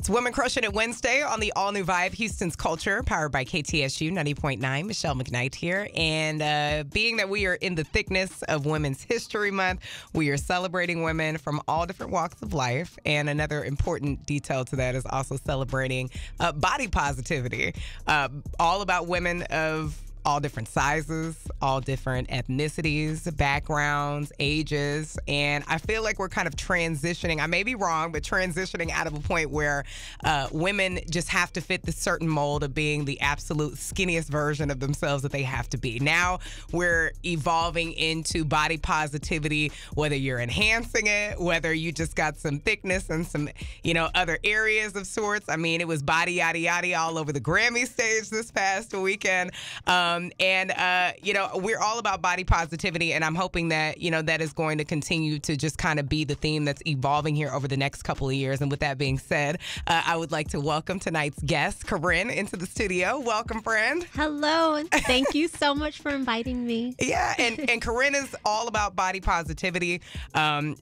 Women Crushing It Wednesday on the all-new Vibe, Houston's Culture, powered by KTSU 90.9. Michelle McKnight here. And being that we are in the thickness of Women's History Month, we are celebrating women from all different walks of life. And another important detail to that is also celebrating body positivity. All about women of all different sizes, all different ethnicities, backgrounds, ages. And I feel like we're kind of transitioning. I may be wrong, but transitioning out of a point where women just have to fit the certain mold of being the absolute skinniest version of themselves that they have to be. Now we're evolving into body positivity, whether you're enhancing it, whether you just got some thickness and some, other areas of sorts. I mean, it was body yada yada all over the Grammy stage this past weekend. We're all about body positivity, and I'm hoping that, that is going to continue to just kind of be the theme that's evolving here over the next couple of years. And with that being said, I would like to welcome tonight's guest, Corine, into the studio. Welcome, friend. Hello. Thank you so much for inviting me. Yeah, and Corine is all about body positivity.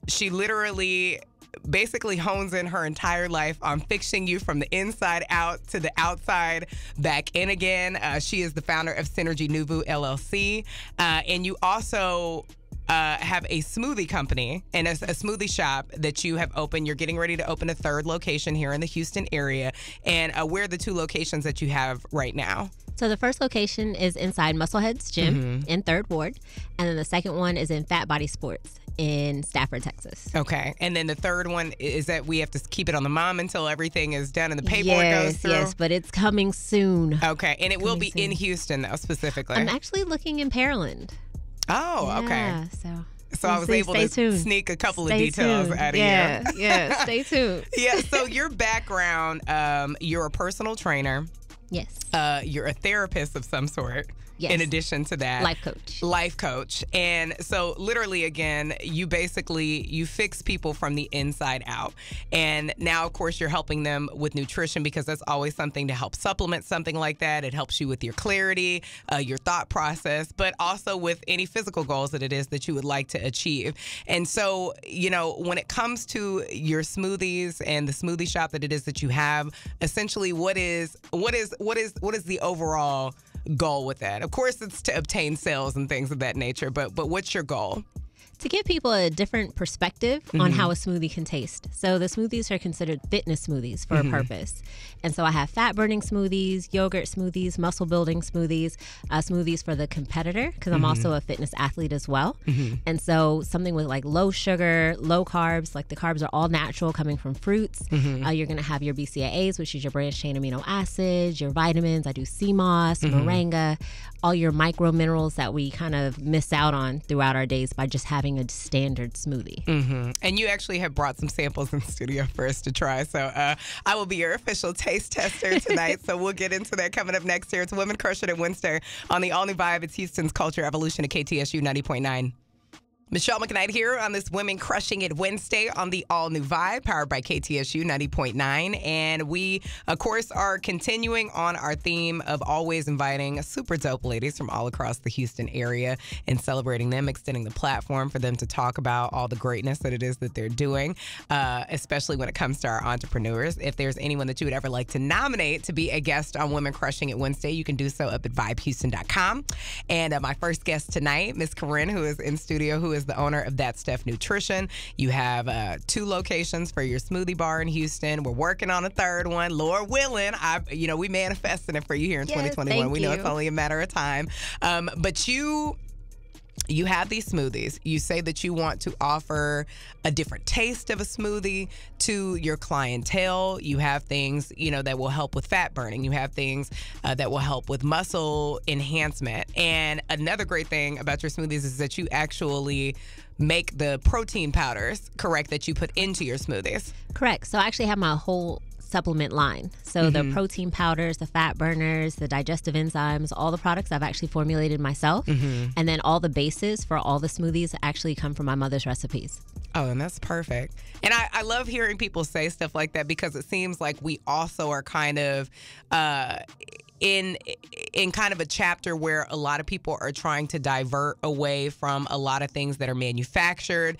She literally basically hones in her entire life on fixing you from the inside out to the outside back in again. She is the founder of Synergy Nuvu LLC. And you also have a smoothie company and a smoothie shop that you have opened. You're getting ready to open a third location here in the Houston area. And where are the two locations that you have right now? So the first location is inside Muscleheads Gym in 3rd Ward. And then the second one is in Fat Body Sports in Stafford, Texas. Okay. And then the third one is that we have to keep it on the mom until everything is done and the paperwork goes through? Yes, but it's coming soon. Okay. And it will be in Houston, though, specifically? I'm actually looking in Pearland. Oh, okay. Yeah, so I was able to sneak a couple of details out of you. Yeah, stay tuned. Yeah, so your background, you're a personal trainer. Yes. You're a therapist of some sort. Yes. In addition to that. Life coach. And so literally, again, you fix people from the inside out. And now, of course, you're helping them with nutrition because that's always something to help supplement something like that. It helps you with your clarity, your thought process, but also with any physical goals that it is that you would like to achieve. And so, when it comes to your smoothies and the smoothie shop that it is that you have, essentially what is the overall goal with that? Of course, it's to obtain sales and things of that nature, but what's your goal? To give people a different perspective on how a smoothie can taste. So the smoothies are considered fitness smoothies for a purpose. And so I have fat-burning smoothies, yogurt smoothies, muscle-building smoothies, smoothies for the competitor, because I'm also a fitness athlete as well. And so something with like low sugar, low carbs, like the carbs are all natural coming from fruits. You're going to have your BCAAs, which is your branched-chain amino acids, your vitamins. I do CMOS, moringa, all your micro minerals that we kind of miss out on throughout our days by just having a standard smoothie. And you actually have brought some samples in the studio for us to try. So I will be your official taste tester tonight. So we'll get into that coming up next here. It's Women Crushing It Wednesday on the all-new Vibe. It's Houston's Culture Evolution at KTSU 90.9. Michelle McKnight here on this Women Crushing It Wednesday on the all-new Vibe, powered by KTSU 90.9. And we, of course, are continuing on our theme of always inviting super dope ladies from all across the Houston area and celebrating them, extending the platform for them to talk about all the greatness that it is that they're doing, especially when it comes to our entrepreneurs. If there's anyone that you would ever like to nominate to be a guest on Women Crushing It Wednesday, you can do so up at vibehouston.com. And my first guest tonight, Miss Corine, who is in studio, who is the owner of That Stuff Nutrition. You have 2 locations for your smoothie bar in Houston. We're working on a third one, Lord willing. We manifesting it for you here in 2021. We know it's only a matter of time. But you have these smoothies. You say that you want to offer a different taste of a smoothie to your clientele. You have things, that will help with fat burning. You have things that will help with muscle enhancement. And another great thing about your smoothies is that you actually make the protein powders, correct, that you put into your smoothies. Correct. So I actually have my whole supplement line. So the protein powders, the fat burners, the digestive enzymes, all the products I've actually formulated myself. And then all the bases for all the smoothies actually come from my mother's recipes. Oh, and that's perfect. And I love hearing people say stuff like that because it seems like we also are kind of in kind of a chapter where a lot of people are trying to divert away from a lot of things that are manufactured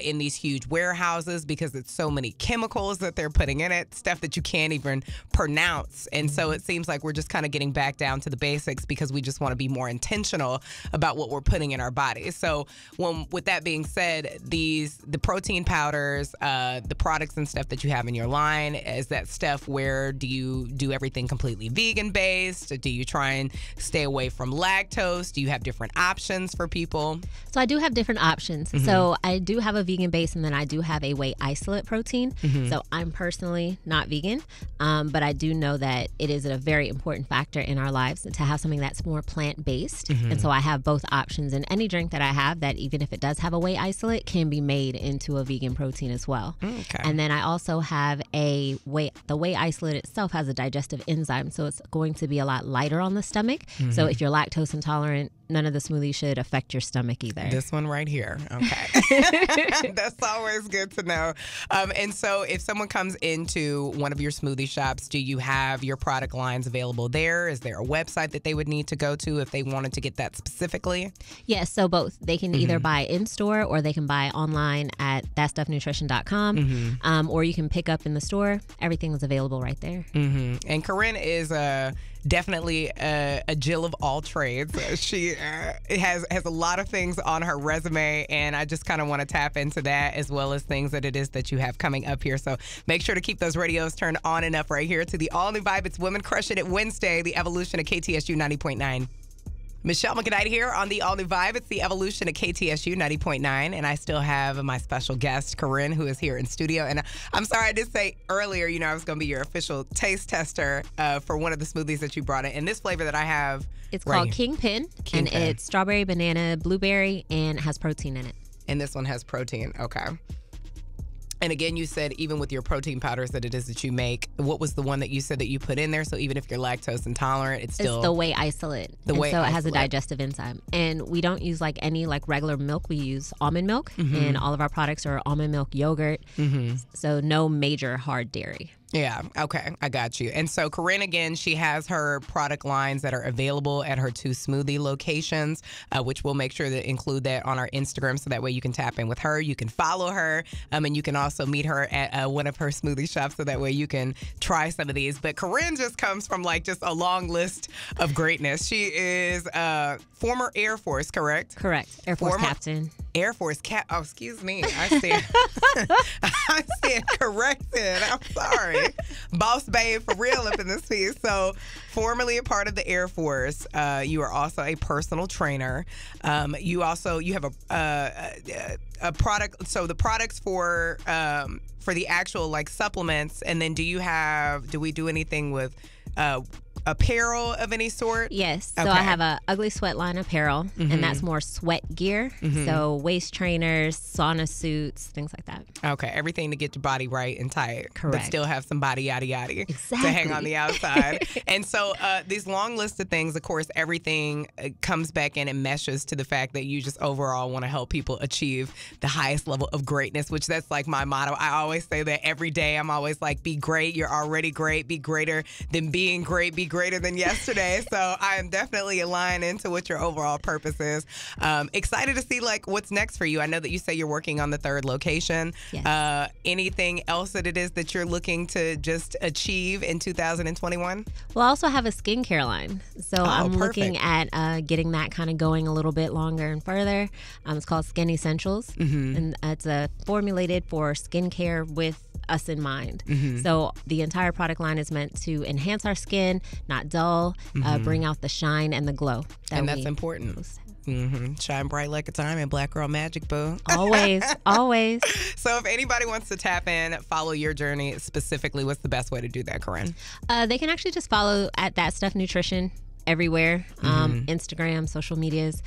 in these huge warehouses because it's so many chemicals that they're putting in it, stuff that you can't even pronounce. And so it seems like we're just kind of getting back down to the basics because we just want to be more intentional about what we're putting in our bodies. So with that being said, the protein powders, the products and stuff that you have in your line, is that stuff where do you do everything completely vegan-based? Do you try and stay away from lactose? Do you have different options for people? So I do have different options. So I do have a vegan base, and then I do have a whey isolate protein. So I'm personally not vegan, but I do know that it is a very important factor in our lives to have something that's more plant-based. And so I have both options, and any drink that I have that, even if it does have a whey isolate, can be made into a vegan protein as well. Okay. And then I also have the whey isolate itself has a digestive enzyme, so it's going to be a lot lighter on the stomach. So if you're lactose intolerant, none of the smoothies should affect your stomach either. This one right here. Okay. That's always good to know. And so if someone comes into one of your smoothie shops, do you have your product lines available there? Is there a website that they would need to go to if they wanted to get that specifically? Yes, so both. They can either buy in-store or they can buy online at thatstuffnutrition.com, or you can pick up in the store. Everything is available right there. And Corine is definitely a Jill of all trades. She has a lot of things on her resume, and I just kind of want to tap into that as well as things that it is that you have coming up here. So make sure to keep those radios turned on and up right here to the all-new vibe. It's Women Crushing It Wednesday, the evolution of KTSU 90.9. Michelle McKnight here on the all-new vibe. It's the evolution of KTSU 90.9, and I still have my special guest, Corine, who is here in studio. And I'm sorry, I did say earlier, I was going to be your official taste tester for one of the smoothies that you brought in. And this flavor that I have... It's called Kingpin, and it's strawberry, banana, blueberry, and it has protein in it. And this one has protein. Okay. And again, you said even with your protein powders that it is that you make, what was the one that you said that you put in there? So even if you're lactose intolerant, it's the whey isolate. So it has a digestive enzyme. And we don't use any regular milk. We use almond milk, and all of our products are almond milk yogurt. So no major hard dairy. Yeah. Okay. I got you. And so Corine, again, she has her product lines that are available at her 2 smoothie locations, which we'll make sure to include that on our Instagram so that way you can tap in with her. You can follow her, and you can also meet her at one of her smoothie shops so that way you can try some of these. But Corine just comes from just a long list of greatness. She is former Air Force, correct? Correct. Air Force captain. Air Force oh, excuse me. I said corrected. I'm sorry. Boss babe for real up in this piece. So, formerly a part of the Air Force, you are also a personal trainer. You have a product. So the products for the actual supplements, and then do we do anything with apparel of any sort? Yes. So I have a Ugly Sweat line apparel, and that's more sweat gear. So waist trainers, sauna suits, things like that. Okay. Everything to get your body right and tight. Correct. But still have some body yada yada exactly. to hang on the outside. And so these long list of things, of course, everything comes back in and meshes to the fact that you just overall want to help people achieve the highest level of greatness, which that's my motto. I always say that every day. I'm always be great. You're already great. Be greater than being great. Be greater than yesterday. So I am definitely aligned into what your overall purpose is. Excited to see what's next for you. I know that you say you're working on the 3rd location. Yes. Anything else that it is that you're looking to just achieve in 2021? Well, I also have a skincare line. So I'm looking at getting that kind of going a little bit longer and further. It's called Skin Essentials. And it's formulated for skincare with us in mind. So the entire product line is meant to enhance our skin, not dull, bring out the shine and the glow. That's important. Shine bright like a diamond, Black Girl Magic, boo. Always, always. So if anybody wants to tap in, follow your journey specifically, what's the best way to do that, Corine? They can actually just follow at That Stuff Nutrition everywhere, Instagram, social medias.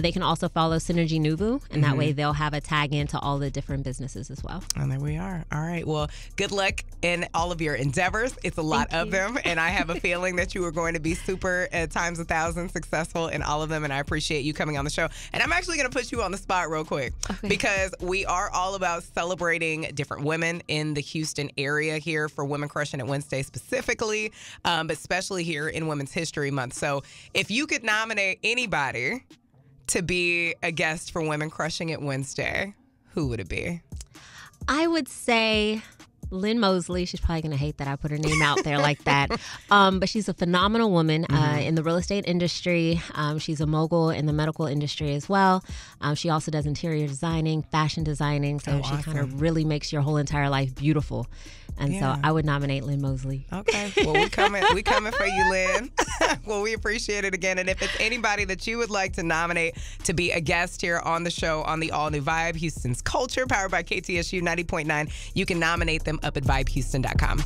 They can also follow Synergy Nuvu, and that way they'll have a tag into all the different businesses as well. And there we are. All right. Well, good luck in all of your endeavors. It's a lot of them, and I have a feeling that you are going to be super times 1,000 successful in all of them, and I appreciate you coming on the show. And I'm actually going to put you on the spot real quick because we are all about celebrating different women in the Houston area here for Women Crushing It Wednesday specifically, but especially here in Women's History Month. So if you could nominate anybody to be a guest for Women Crushing It Wednesday, who would it be? I would say Lynn Mosley. She's probably going to hate that I put her name out there like that. But she's a phenomenal woman in the real estate industry. She's a mogul in the medical industry as well. She also does interior designing, fashion designing. So she kind of really makes your whole entire life beautiful. And so I would nominate Lynn Mosley. Okay. Well, we coming for you, Lynn. Well, we appreciate it again. And if it's anybody that you would like to nominate to be a guest here on the show on the All New Vibe, Houston's Culture, powered by KTSU 90.9, you can nominate them up at vibehouston.com.